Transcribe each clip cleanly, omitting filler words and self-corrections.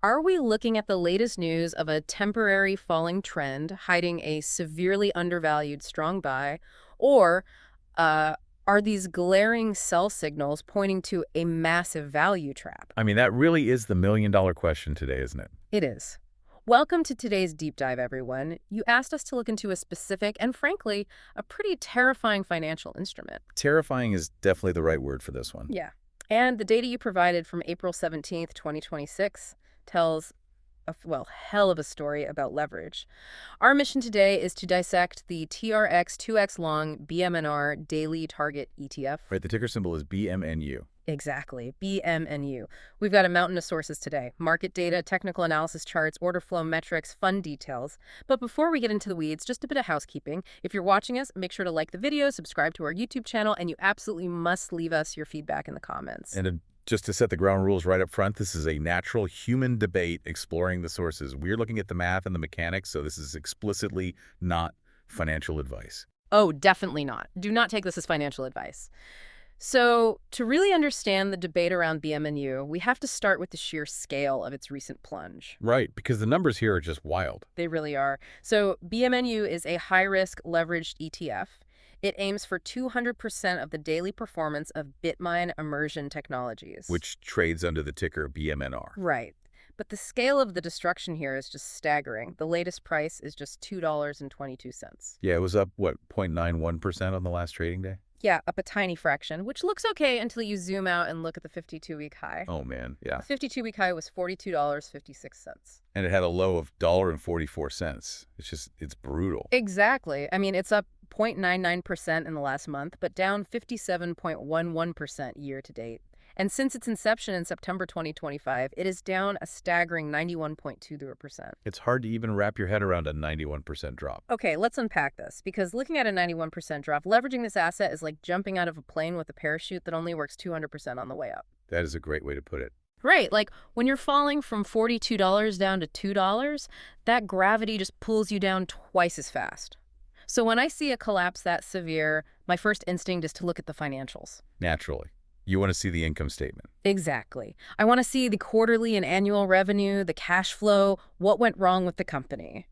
Are we looking at the latest news of a temporary falling trend hiding a severely undervalued strong buy, or uh, are these glaring sell signals pointing to a massive value trap? I mean, that really is the million-dollar question today, isn't it? It is. Welcome to today's deep dive, everyone. You asked us to look into a specific and, frankly, a pretty terrifying financial instrument. Terrifying is definitely the right word for this one. Yeah. And the data you provided from April 17th, 2026 tells well, hell of a story about leverage. Our mission today is to dissect the TRX 2X long BMNR daily target ETF. Right, the ticker symbol is BMNU. Exactly, BMNU. We've got a mountain of sources today: market data, technical analysis charts, order flow metrics, fund details. But before we get into the weeds, just a bit of housekeeping. If you're watching us, make sure to like the video, subscribe to our YouTube channel, and you absolutely must leave us your feedback in the comments. And just to set the ground rules right up front, this is a natural human debate exploring the sources. We're looking at the math and the mechanics, so this is explicitly not financial advice. Oh, definitely not. Do not take this as financial advice. So, to really understand the debate around BMNU, we have to start with the sheer scale of its recent plunge. Right, because the numbers here are just wild. They really are. So, BMNU is a high-risk leveraged ETF. It aims for 200% of the daily performance of Bitmine Immersion Technologies. Which trades under the ticker BMNR. Right. But the scale of the destruction here is just staggering. The latest price is just $2.22. Yeah, it was up, what, 0.91% on the last trading day? Yeah, up a tiny fraction, which looks okay until you zoom out and look at the 52-week high. Oh, man, yeah. The 52-week high was $42.56. And it had a low of $1.44. It's brutal. Exactly. I mean, it's up 0.99% in the last month, but down 57.11% year to date. And since its inception in September 2025, it is down a staggering 91.20%. It's hard to even wrap your head around a 91% drop. Okay, let's unpack this, because looking at a 91% drop, leveraging this asset is like jumping out of a plane with a parachute that only works 200% on the way up. That is a great way to put it. Right, like when you're falling from $42 down to $2, that gravity just pulls you down twice as fast. So when I see a collapse that severe, my first instinct is to look at the financials. Naturally. You want to see the income statement. Exactly. I want to see the quarterly and annual revenue, the cash flow, what went wrong with the company.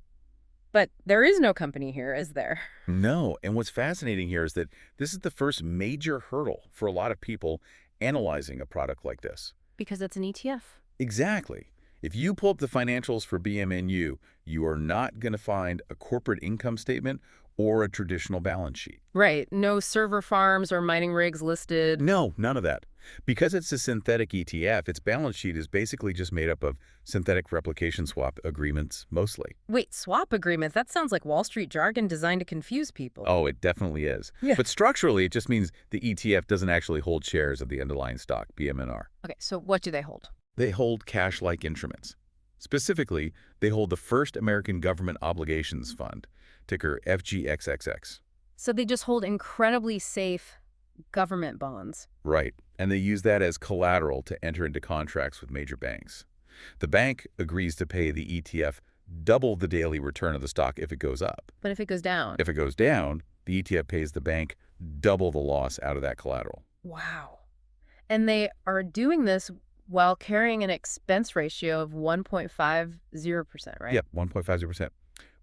But there is no company here, is there? No, and what's fascinating here is that this is the first major hurdle for a lot of people analyzing a product like this. Because it's an ETF. Exactly. If you pull up the financials for BMNU, you are not going to find a corporate income statement or a traditional balance sheet. Right. No server farms or mining rigs listed. No, none of that. Because it's a synthetic ETF, its balance sheet is basically just made up of synthetic replication swap agreements, mostly. Wait, swap agreements? That sounds like Wall Street jargon designed to confuse people. Oh, it definitely is. Yeah. But structurally, it just means the ETF doesn't actually hold shares of the underlying stock, BMNR. Okay, so what do they hold? They hold cash-like instruments. Specifically, they hold the First American Government Obligations Fund, ticker FGXXX. So they just hold incredibly safe government bonds. Right, and they use that as collateral to enter into contracts with major banks. The bank agrees to pay the ETF double the daily return of the stock if it goes up. But if it goes down? If it goes down, the ETF pays the bank double the loss out of that collateral. Wow. And they are doing this while carrying an expense ratio of 1.50%, right? Yep, 1.50%,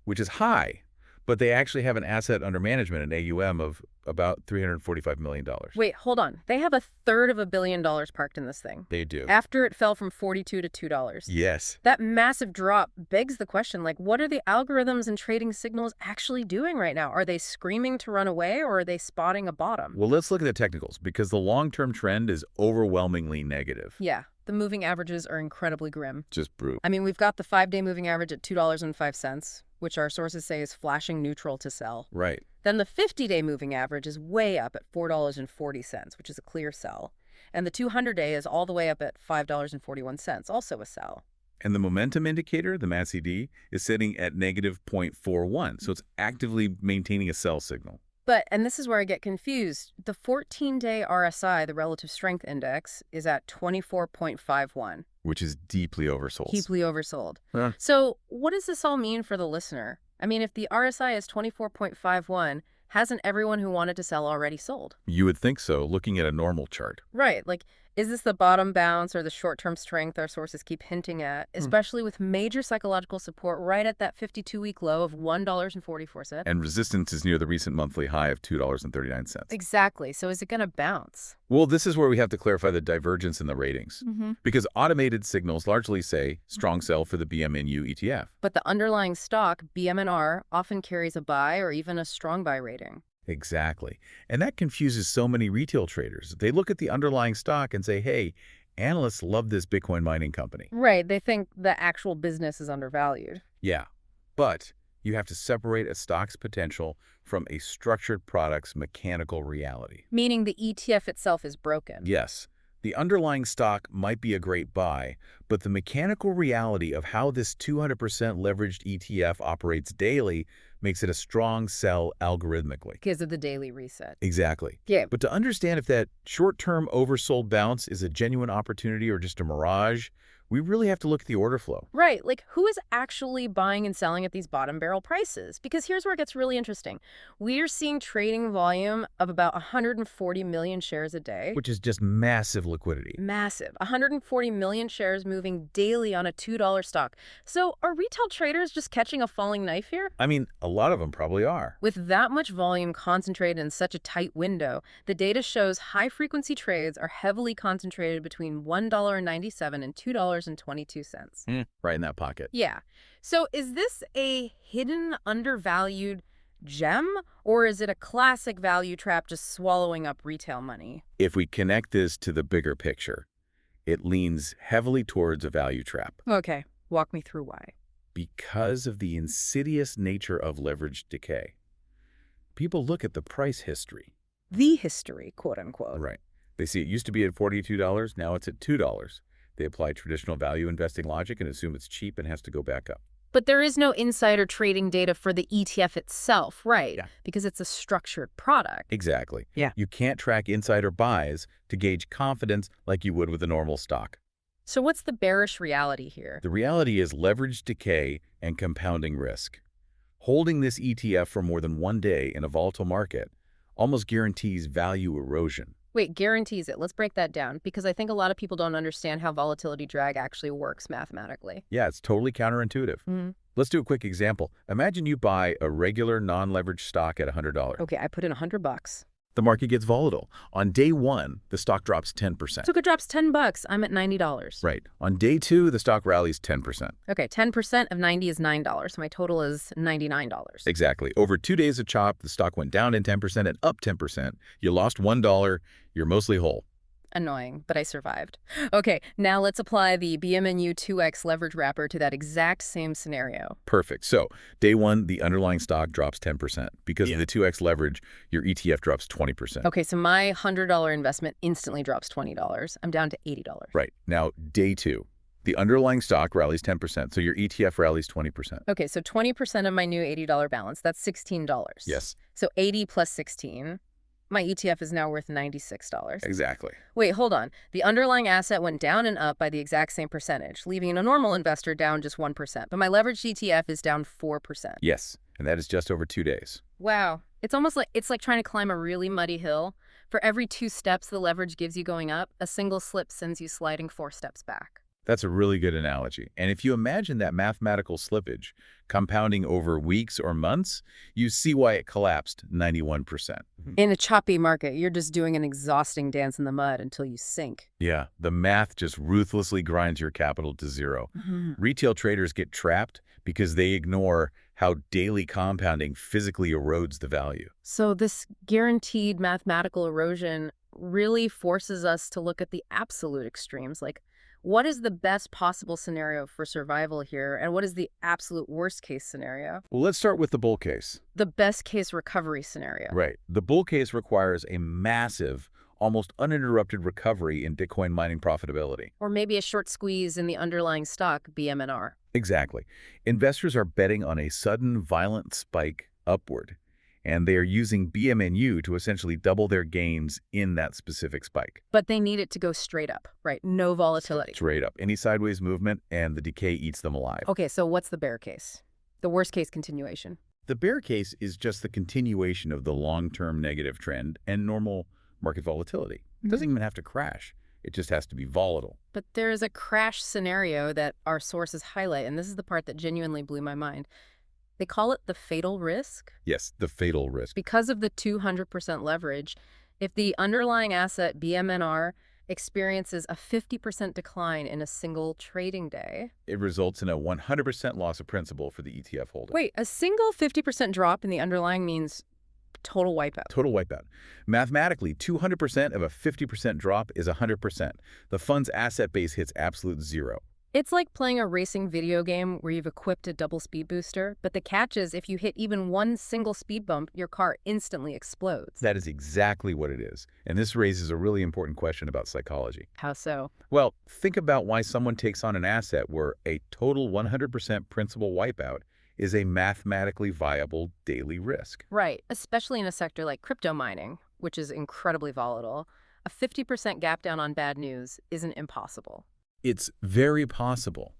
which is high. But they actually have an asset under management, an AUM, of about $345 million. Wait, hold on. They have $1/3 billion parked in this thing. They do. After it fell from $42 to $2. Yes. That massive drop begs the question, like, what are the algorithms and trading signals actually doing right now? Are they screaming to run away, or are they spotting a bottom? Well, let's look at the technicals, because the long-term trend is overwhelmingly negative. Yeah, the moving averages are incredibly grim. Just brutal. I mean, we've got the 5-day moving average at $2.05, which our sources say is flashing neutral to sell. Right. Then the 50-day moving average is way up at $4.40, which is a clear sell. And the 200-day is all the way up at $5.41, also a sell. And the momentum indicator, the MACD, is sitting at negative 0.41, so it's actively maintaining a sell signal. But, and this is where I get confused, the 14-day RSI, the relative strength index, is at 24.51. Which is deeply oversold. Deeply oversold. Yeah. So what does this all mean for the listener? I mean, if the RSI is 24.51, hasn't everyone who wanted to sell already sold? You would think so, looking at a normal chart. Right. Like, Is this the bottom bounce or the short-term strength our sources keep hinting at, especially with major psychological support right at that 52-week low of $1.44? And resistance is near the recent monthly high of $2.39. Exactly. So is it going to bounce? Well, this is where we have to clarify the divergence in the ratings. Because automated signals largely say strong sell for the BMNU ETF. But the underlying stock, BMNR, often carries a buy or even a strong buy rating. Exactly. And that confuses so many retail traders. They look at the underlying stock and say, hey, analysts love this Bitcoin mining company. Right. They think the actual business is undervalued. Yeah, but you have to separate a stock's potential from a structured product's mechanical reality. Meaning the ETF itself is broken. Yes, the underlying stock might be a great buy, but the mechanical reality of how this 200% leveraged ETF operates daily makes it a strong sell algorithmically. Because of the daily reset. Exactly. Yeah. But to understand if that short-term oversold bounce is a genuine opportunity or just a mirage, we really have to look at the order flow. Right. Like, who is actually buying and selling at these bottom barrel prices? Because here's where it gets really interesting. We are seeing trading volume of about 140 million shares a day. Which is just massive liquidity. Massive. 140 million shares moving daily on a $2 stock. So are retail traders just catching a falling knife here? I mean, a lot of them probably are. With that much volume concentrated in such a tight window, the data shows high-frequency trades are heavily concentrated between $1.97 and $2.22. Right in that pocket. Yeah. So is this a hidden, undervalued gem, or is it a classic value trap just swallowing up retail money? If we connect this to the bigger picture, it leans heavily towards a value trap Okay, walk me through why. because of the insidious nature of leveraged decay. People look at the price history. The history, quote unquote. Right. They see it used to be at $42, now it's at $2. They apply traditional value investing logic and assume it's cheap and has to go back up. But there is no insider trading data for the ETF itself, right? Yeah. Because it's a structured product. Exactly. Yeah. You can't track insider buys to gauge confidence like you would with a normal stock. So what's the bearish reality here? The reality is leveraged decay and compounding risk. Holding this ETF for more than one day in a volatile market almost guarantees value erosion. Wait, guarantees it. Let's break that down, because I think a lot of people don't understand how volatility drag actually works mathematically. Yeah, it's totally counterintuitive. Let's do a quick example. Imagine you buy a regular non-leveraged stock at $100. Okay, I put in $100. The market gets volatile. On day one, the stock drops 10%. So if it drops $10, I'm at $90. Right. On day two, the stock rallies 10%. Okay, 10% of 90 is $9, so my total is $99. Exactly. Over 2 days of chop, the stock went down in 10% and up 10%. You lost $1. You're mostly whole. Annoying, but I survived. Okay, now let's apply the BMNU 2X leverage wrapper to that exact same scenario. Perfect. So day one, the underlying stock drops 10%. Because of the 2x leverage, your ETF drops 20%. Okay, so my $100 investment instantly drops $20. I'm down to $80. Right. Now, day two, the underlying stock rallies 10%, so your ETF rallies 20%. Okay, so 20% of my new $80 balance, that's $16. Yes. So 80 plus 16, my ETF is now worth $96. Exactly. Wait, hold on. The underlying asset went down and up by the exact same percentage, leaving a normal investor down just 1%. But my leveraged ETF is down 4%. Yes, and that is just over 2 days. Wow. It's like trying to climb a really muddy hill. For every 2 steps the leverage gives you going up, a single slip sends you sliding 4 steps back. That's a really good analogy. And if you imagine that mathematical slippage compounding over weeks or months, you see why it collapsed 91%. In a choppy market, you're just doing an exhausting dance in the mud until you sink. Yeah, the math just ruthlessly grinds your capital to zero. Retail traders get trapped because they ignore how daily compounding physically erodes the value. So this guaranteed mathematical erosion really forces us to look at the absolute extremes, like what is the best possible scenario for survival here, and what is the absolute worst case scenario? Well, let's start with the bull case. The best case recovery scenario. Right. The bull case requires a massive, almost uninterrupted recovery in Bitcoin mining profitability. Or maybe a short squeeze in the underlying stock, BMNR. Exactly. Investors are betting on a sudden, violent spike upward, and they are using BMNU to essentially double their gains in that specific spike. But they need it to go straight up, right? No volatility. Straight up. Any sideways movement, and the decay eats them alive. Okay, so what's the bear case? The worst case continuation. The bear case is just the continuation of the long-term negative trend and normal market volatility. It doesn't even have to crash. It just has to be volatile. But there is a crash scenario that our sources highlight, and this is the part that genuinely blew my mind. They call it the fatal risk. Yes, the fatal risk. Because of the 200% leverage, if the underlying asset, BMNR, experiences a 50% decline in a single trading day. It results in a 100% loss of principal for the ETF holder. Wait, a single 50% drop in the underlying means total wipeout. Total wipeout. Mathematically, 200% of a 50% drop is 100%. The fund's asset base hits absolute zero. It's like playing a racing video game where you've equipped a double speed booster, but the catch is if you hit even one single speed bump, your car instantly explodes. That is exactly what it is. And this raises a really important question about psychology. How so? Well, think about why someone takes on an asset where a total 100% principal wipeout is a mathematically viable daily risk. Right, especially in a sector like crypto mining, which is incredibly volatile. A 50% gap down on bad news isn't impossible. It's very possible.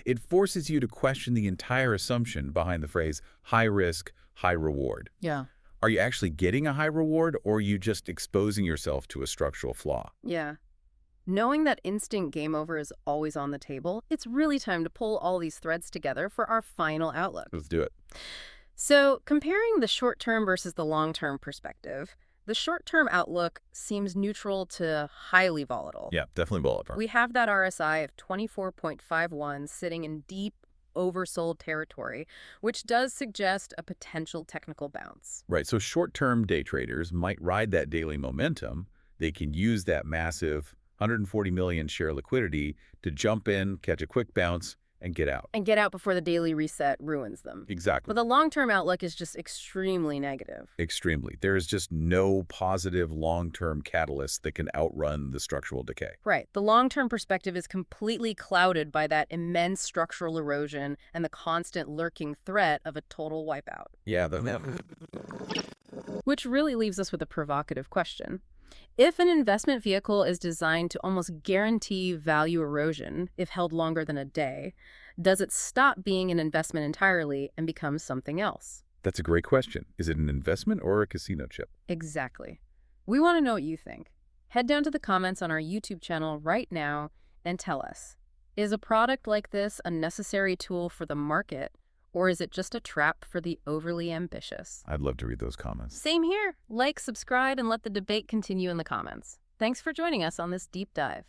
It forces you to question the entire assumption behind the phrase high risk, high reward. Yeah. Are you actually getting a high reward, or are you just exposing yourself to a structural flaw? Yeah. Knowing that instant game over is always on the table, it's really time to pull all these threads together for our final outlook. Let's do it. So, comparing the short-term versus the long-term perspective, the short-term outlook seems neutral to highly volatile. Yeah, definitely ballpark. We have that RSI of 24.51 sitting in deep oversold territory, which does suggest a potential technical bounce. Right, so short-term day traders might ride that daily momentum. They can use that massive 140 million share liquidity to jump in, catch a quick bounce, and get out. And get out before the daily reset ruins them. Exactly. But the long-term outlook is just extremely negative. Extremely. There is just no positive long-term catalyst that can outrun the structural decay. Right. The long-term perspective is completely clouded by that immense structural erosion and the constant lurking threat of a total wipeout. Yeah, Which really leaves us with a provocative question. If an investment vehicle is designed to almost guarantee value erosion if held longer than a day, does it stop being an investment entirely and become something else? that's a great question. Is it an investment or a casino chip? Exactly. We want to know what you think. Head down to the comments on our YouTube channel right now and tell us, is a product like this a necessary tool for the market, or is it just a trap for the overly ambitious? I'd love to read those comments. Same here. Like, subscribe, and let the debate continue in the comments. Thanks for joining us on this deep dive.